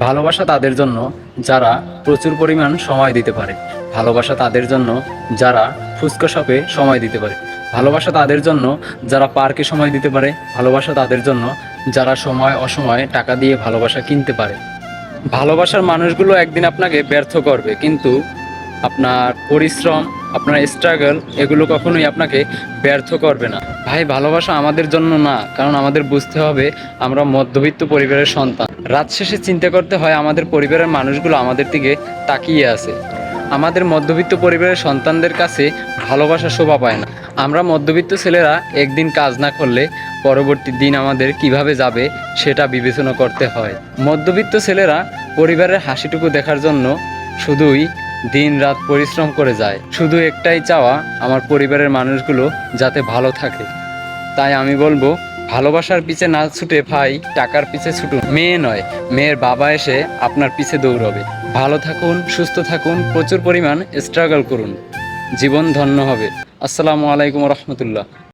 ভালোবাসা তাদের জন্য যারা প্রচুর পরিমাণ সময় দিতে পারে। ভালোবাসা তাদের জন্য যারা ফুচকা শপে সময় দিতে পারে। ভালোবাসা তাদের জন্য যারা পার্কে সময় দিতে পারে। ভালোবাসা তাদের জন্য যারা সময় অসময়ে টাকা দিয়ে ভালোবাসা কিনতে পারে। ভালোবাসার মানুষগুলো একদিন আপনাকে ব্যর্থ করবে, কিন্তু আপনার পরিশ্রম, আপনার স্ট্রাগল এগুলো কখনোই আপনাকে ব্যর্থ করবে না। ভাই, ভালোবাসা আমাদের জন্য না, কারণ আমাদের বুঝতে হবে আমরা মধ্যবিত্ত পরিবারের সন্তান। রাত শেষে চিন্তা করতে হয় আমাদের পরিবারের মানুষগুলো আমাদের দিকে তাকিয়ে আছে। আমাদের মধ্যবিত্ত পরিবারের সন্তানদের কাছে ভালোবাসা শোভা পায় না। আমরা মধ্যবিত্ত ছেলেরা একদিন কাজ না করলে পরবর্তী দিন আমাদের কিভাবে যাবে সেটা বিবেচনা করতে হয়। মধ্যবিত্ত ছেলেরা পরিবারের হাসিটুকু দেখার জন্য শুধুই দিন রাত পরিশ্রম করে যায়। শুধু একটাই চাওয়া, আমার পরিবারের মানুষগুলো যাতে ভালো থাকে। তাই আমি বলবো, ভালোবাসার পিছে না ছুটে ভাই টাকার পিছে ছুটুন। মেয়ে নয়, মেয়ের বাবা এসে আপনার পিছে দৌড়বে। ভালো থাকুন, সুস্থ থাকুন, প্রচুর পরিমাণ স্ট্রাগল করুন, জীবন ধন্য হবে। আসসালামু আলাইকুম রহমতুল্লাহ।